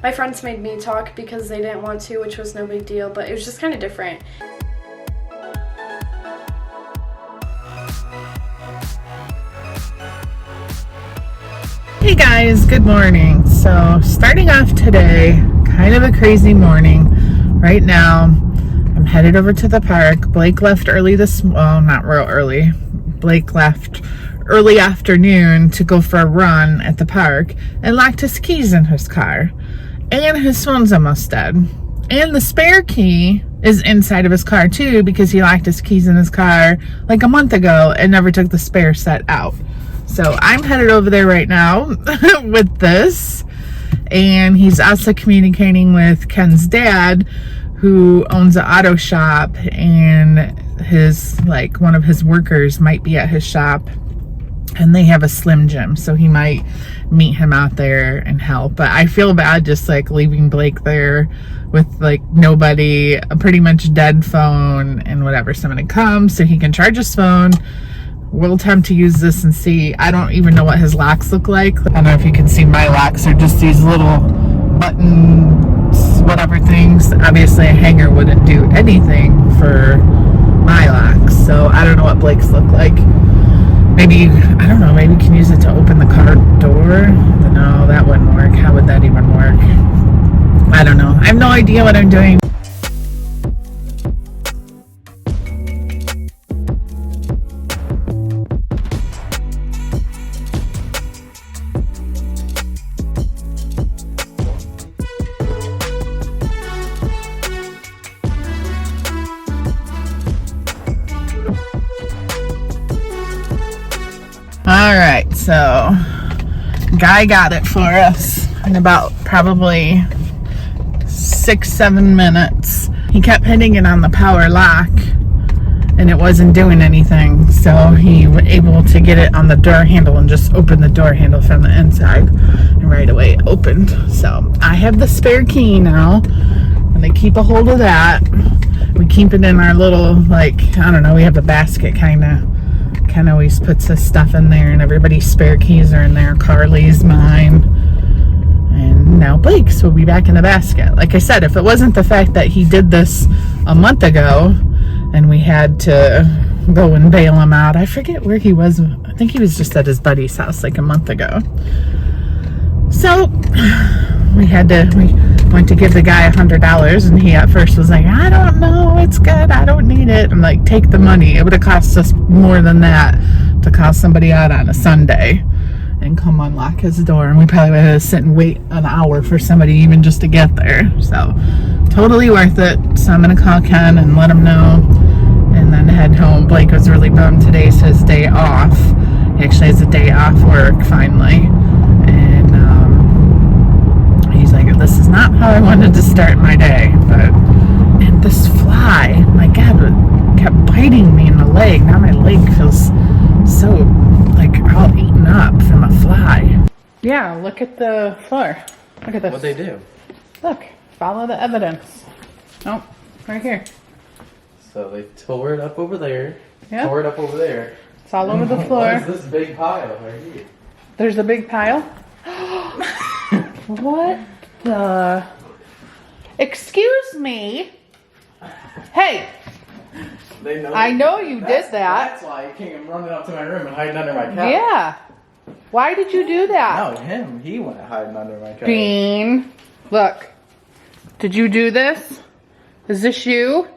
My friends made me talk because they didn't want to, which was no big deal, but it was just kind of different. Hey guys, good morning. So starting off today, kind of a crazy morning. Right now, I'm headed over to the park. Blake left early well, not real early. Blake left early afternoon to go for a run at the park and locked his keys in his car. And his phone's almost dead. And the spare key is inside of his car too, because he locked his keys in his car like a month ago and never took the spare set out. So I'm headed over there right now with this. And he's also communicating with Ken's dad, who owns an auto shop, and one of his workers might be at his shop. And they have a Slim Jim, so he might meet him out there and help. But I feel bad just like leaving Blake there with like nobody, a pretty much dead phone and whatever. So I'm gonna come so he can charge his phone. We'll attempt to use this and see. I don't even know what his locks look like. I don't know if you can see my locks. They're just these little buttons, whatever things. Obviously a hanger wouldn't do anything for my locks. So I don't know what Blake's look like. Maybe, I don't know, maybe you can use it to open the car door. No, that wouldn't work. How would that even work? I don't know. I have no idea what I'm doing. Alright, so Guy got it for us in about probably 6-7 minutes. He kept hitting it on the power lock and it wasn't doing anything, so he was able to get it on the door handle and just open the door handle from the inside, and right away it opened. So I have the spare key now, and I keep a hold of that. We keep it in our little, like, I don't know, we have a basket kind of. Ken always puts his stuff in there, and everybody's spare keys are in there. Carly's, mine, and now Blake's will be back in the basket. Like I said, if it wasn't the fact that he did this a month ago and we had to go and bail him out, I forget where he was. I think he was just at his buddy's house like a month ago. So we went to give the guy $100, and he at first was like, I don't know, it's good, I don't need it. I'm like, take the money. It would have cost us more than that to call somebody out on a Sunday and come unlock his door, and we probably would have to sit and wait an hour for somebody even just to get there. So totally worth it. So I'm gonna call Ken and let him know, and then head home. Blake was really bummed. Today's his day off. He actually has a day off work finally, and he's like, this is not how I wanted to start my day. But, and this fly, my God, kept biting me in the leg. Now my leg feels so like all eaten up from a fly. Yeah, look at the floor. Look at this. What'd they do? Look, follow the evidence. Oh, right here. So they tore it up over there. Yeah. Tore it up over there. It's all over the floor. What is this big pile right here? There's a big pile. What the? Excuse me. Hey. They know. I know you did that. That's why he came running up to my room and hiding under my couch. Yeah. Why did you do that? No, him. He went hiding under my couch. Bean. Look. Did you do this? Is this you?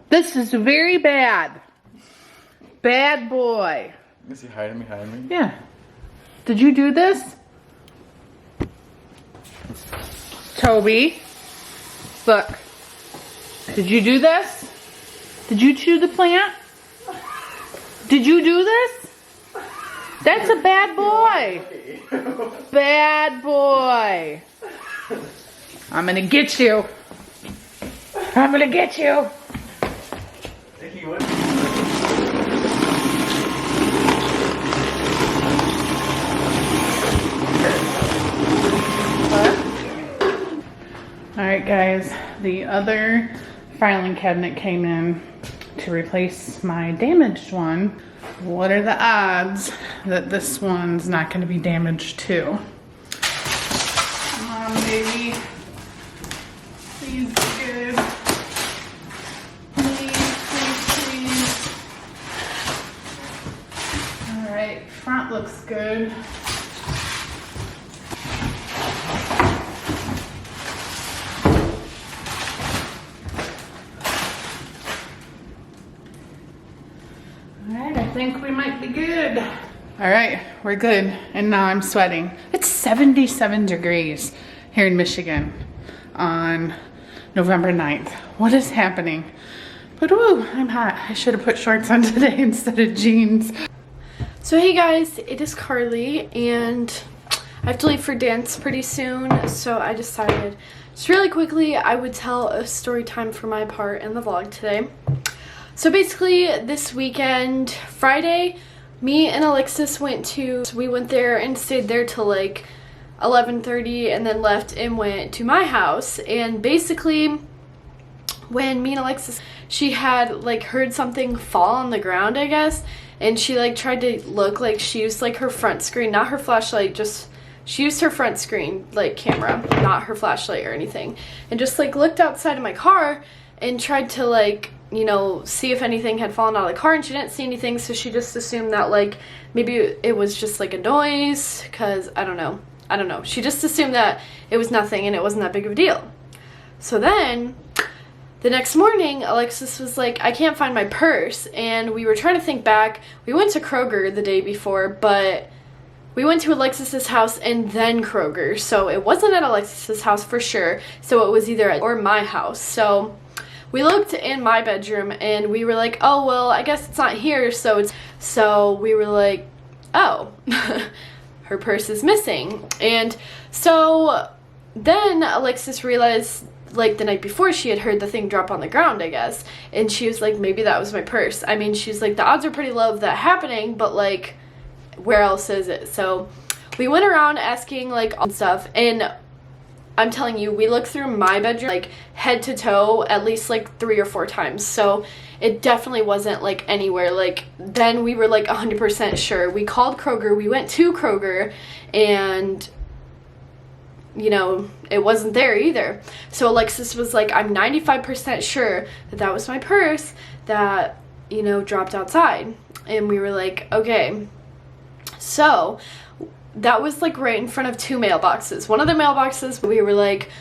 This is very bad. Bad boy. Is he hiding behind me? Yeah. Did you do this? Toby. Look. Did you do this? Did you chew the plant? Did you do this? That's a bad boy. Bad boy. I'm gonna get you. I'm gonna get you. He would. Alright guys, the other filing cabinet came in to replace my damaged one. What are the odds that this one's not going to be damaged too? Come on, baby. looks good. Alright, I think we might be good. Alright, we're good. And now I'm sweating. It's 77 degrees here in Michigan on November 9th. What is happening? But woo, I'm hot. I should have put shorts on today instead of jeans. So hey guys, it is Carly and I have to leave for dance pretty soon, so I decided just really quickly I would tell a story time for my part in the vlog today. So basically this weekend, Friday, me and Alexis went there and stayed there till like 11:30 and then left and went to my house. And basically when me and Alexis, she had like heard something fall on the ground, I guess, and she like tried to look, like she used like her front screen, not her flashlight, just she used her front screen like camera, not her flashlight or anything, and just like looked outside of my car and tried to like, you know, see if anything had fallen out of the car, and she didn't see anything, so she just assumed that like maybe it was just like a noise, because I don't know, she just assumed that it was nothing and it wasn't that big of a deal. So then the next morning, Alexis was like, I can't find my purse, and we were trying to think back. We went to Kroger the day before, but we went to Alexis's house and then Kroger, so it wasn't at Alexis's house for sure, so it was either at or my house. So we looked in my bedroom and we were like, oh well, I guess it's not here, so we were like, oh, her purse is missing. And so then Alexis realized, like the night before, she had heard the thing drop on the ground, I guess, and she was like, maybe that was my purse. I mean, she's like, the odds are pretty low of that happening, but like, where else is it? So we went around asking like all stuff, and I'm telling you, we looked through my bedroom like head to toe at least like 3 or 4 times, so it definitely wasn't like anywhere. Like then we were like 100% sure. We called Kroger, we went to Kroger, and you know, it wasn't there either. So Alexis was like, I'm 95% sure that that was my purse that, you know, dropped outside. And we were like, okay. So that was like right in front of 2 mailboxes. One of the mailboxes, we were like,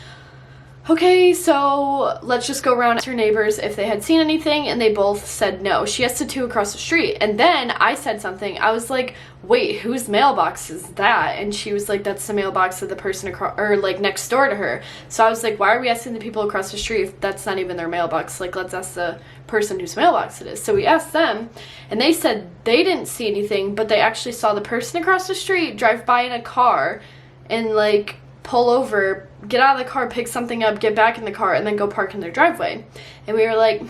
okay, so let's just go around to her neighbors if they had seen anything, and they both said no. She has to 2 across the street. And then I said something. I was like, wait, whose mailbox is that? And she was like, that's the mailbox of the person across, or like next door to her. So I was like, why are we asking the people across the street if that's not even their mailbox? Like, let's ask the person whose mailbox it is. So we asked them, and they said they didn't see anything, but they actually saw the person across the street drive by in a car and like pull over, get out of the car, pick something up, get back in the car, and then go park in their driveway. And we were like,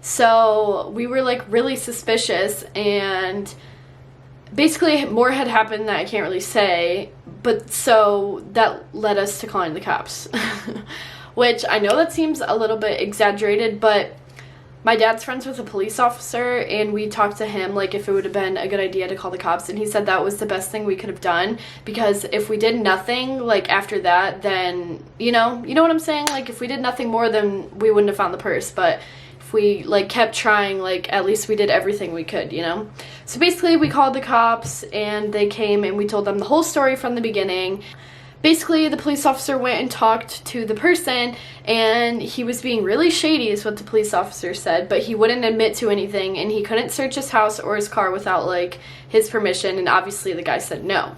So we were like really suspicious, and basically more had happened that I can't really say, but so that led us to calling the cops. Which I know that seems a little bit exaggerated, but my dad's friends with a police officer, and we talked to him like if it would have been a good idea to call the cops, and he said that was the best thing we could have done, because if we did nothing like after that, then you know what I'm saying, like if we did nothing more, then we wouldn't have found the purse. But if we like kept trying, like at least we did everything we could, you know. So basically we called the cops, and they came, and we told them the whole story from the beginning. Basically, the police officer went and talked to the person, and he was being really shady is what the police officer said, but he wouldn't admit to anything, and he couldn't search his house or his car without like his permission, and obviously the guy said no.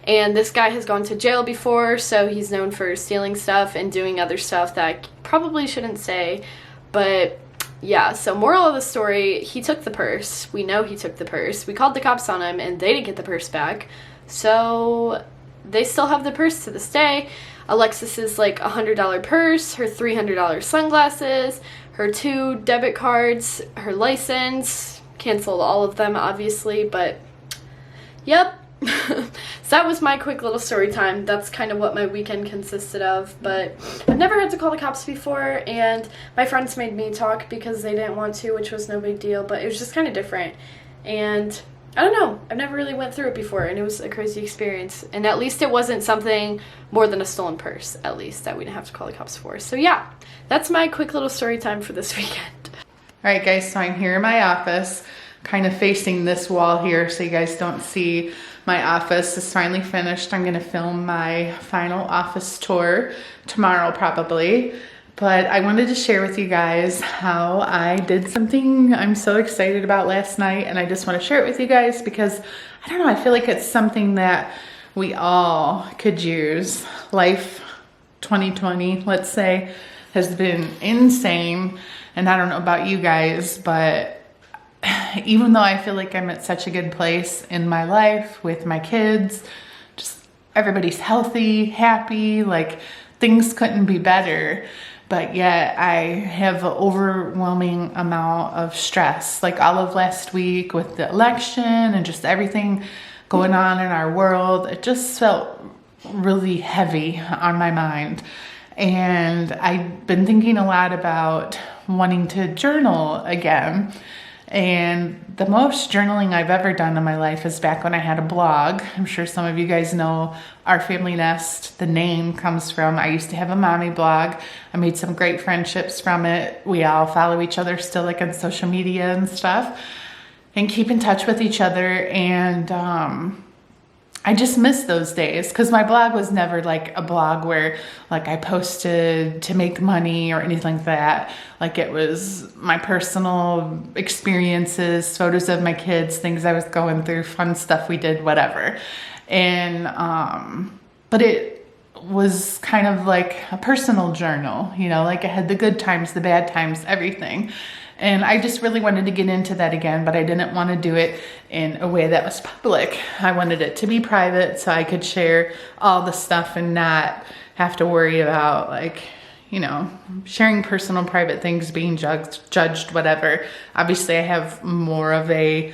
And this guy has gone to jail before, so he's known for stealing stuff and doing other stuff that I probably shouldn't say, but yeah. So moral of the story, he took the purse. We know he took the purse. We called the cops on him, and they didn't get the purse back, so they still have the purse to this day. Alexis's like $100 purse, her $300 sunglasses, her 2 debit cards, her license, canceled all of them obviously, but yep. So that was my quick little story time. That's kind of what my weekend consisted of, but I've never had to call the cops before, and my friends made me talk because they didn't want to, which was no big deal, but it was just kind of different. And I don't know, I've never really went through it before, and it was a crazy experience, and at least it wasn't something more than a stolen purse, at least, that we didn't have to call the cops for. So yeah, that's my quick little story time for this weekend. All right guys, so I'm here in my office. kind of facing this wall here so you guys don't see. My office is finally finished. I'm gonna film my final office tour tomorrow probably. But I wanted to share with you guys how I did something I'm so excited about last night, and I just want to share it with you guys because, I don't know, I feel like it's something that we all could use. Life 2020, let's say, has been insane, and I don't know about you guys, but even though I feel like I'm at such a good place in my life with my kids, just everybody's healthy, happy, like things couldn't be better. But yet I have an overwhelming amount of stress. Like all of last week with the election and just everything going on in our world, it just felt really heavy on my mind. And I've been thinking a lot about wanting to journal again. And the most journaling I've ever done in my life is back when I had a blog. I'm sure some of you guys know Our Family Nest. The name comes from, I used to have a mommy blog. I made some great friendships from it. We all follow each other still, like on social media and stuff, and keep in touch with each other. And I just miss those days because my blog was never like a blog where like I posted to make money or anything like that. Like it was my personal experiences, photos of my kids, things I was going through, fun stuff we did, whatever. And, but it was kind of like a personal journal, you know, like I had the good times, the bad times, everything. And I just really wanted to get into that again, but I didn't want to do it in a way that was public. I wanted it to be private so I could share all the stuff and not have to worry about like, you know, sharing personal private things, being judged, whatever. Obviously I have more of a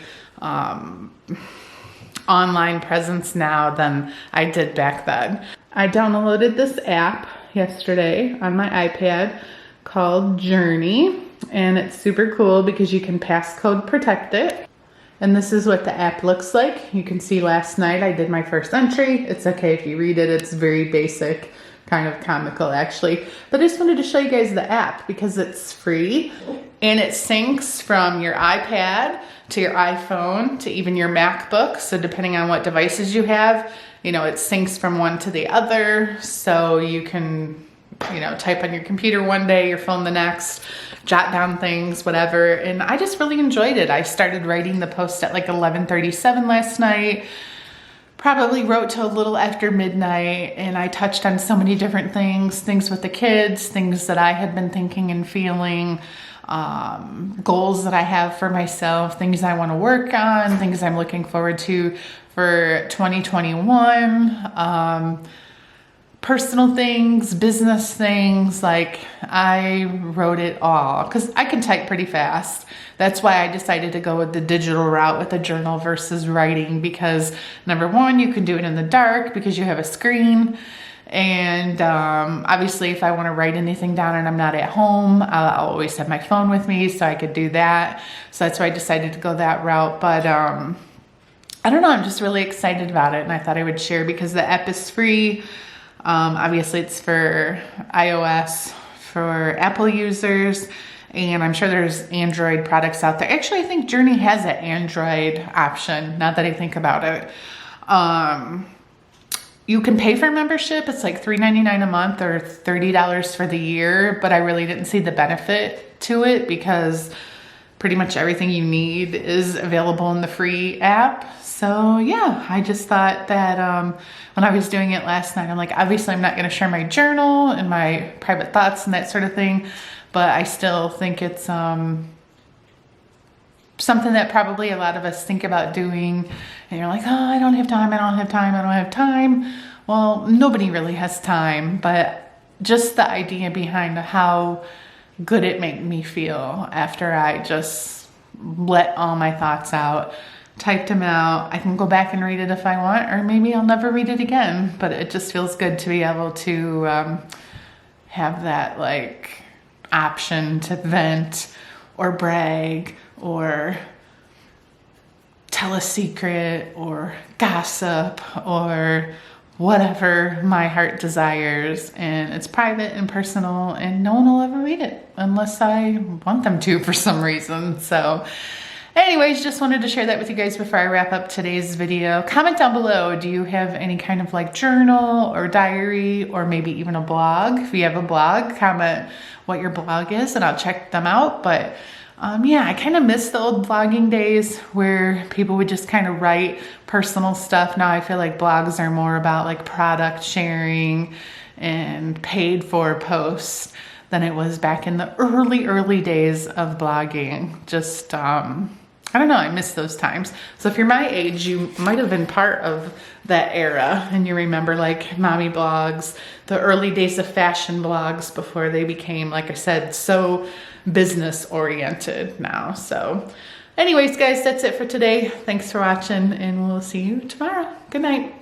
online presence now than I did back then. I downloaded this app yesterday on my iPad called Journey. And it's super cool because you can passcode protect it. And this is what the app looks like. You can see last night I did my first entry. It's okay if you read it. It's very basic, kind of comical actually. But I just wanted to show you guys the app because it's free. And it syncs from your iPad to your iPhone to even your MacBook. So depending on what devices you have, you know, it syncs from one to the other. So you can, you know, type on your computer one day, your phone the next, jot down things, whatever. And I just really enjoyed it. I started writing the post at like 11:37 last night, probably wrote till a little after midnight, and I touched on so many different things with the kids, things that I had been thinking and feeling, goals that I have for myself, things I want to work on, things I'm looking forward to for 2021, personal things, business things. Like I wrote it all because I can type pretty fast. That's why I decided to go with the digital route with a journal versus writing, because number one, you can do it in the dark because you have a screen. And obviously if I want to write anything down and I'm not at home, I'll always have my phone with me so I could do that. So that's why I decided to go that route. But I don't know, I'm just really excited about it, and I thought I would share because the app is free. Obviously it's for iOS, for Apple users, and I'm sure there's Android products out there. Actually, I think Journey has an Android option, now that I think about it. You can pay for membership. It's like $3.99 a month or $30 for the year, but I really didn't see the benefit to it because pretty much everything you need is available in the free app. So yeah, I just thought that when I was doing it last night, I'm like, obviously I'm not going to share my journal and my private thoughts and that sort of thing, but I still think it's something that probably a lot of us think about doing. And you're like, oh, I don't have time, I don't have time, I don't have time. Well, nobody really has time, but just the idea behind how good it made me feel after I just let all my thoughts out, typed them out. I can go back and read it if I want, or maybe I'll never read it again, but it just feels good to be able to have that like option to vent or brag or tell a secret or gossip or whatever my heart desires. And it's private and personal, and no one will ever read it unless I want them to for some reason. So anyways, just wanted to share that with you guys before I wrap up today's video. Comment down below, do you have any kind of like journal or diary or maybe even a blog? If you have a blog, comment what your blog is and I'll check them out. But yeah, I kind of miss the old blogging days where people would just kind of write personal stuff. Now I feel like blogs are more about like product sharing and paid for posts than it was back in the early days of blogging. Just, I don't know, I miss those times. So if you're my age, you might have been part of that era and you remember like mommy blogs, the early days of fashion blogs before they became, like I said, so business oriented now. So anyways, guys, that's it for today. Thanks for watching and we'll see you tomorrow. Good night.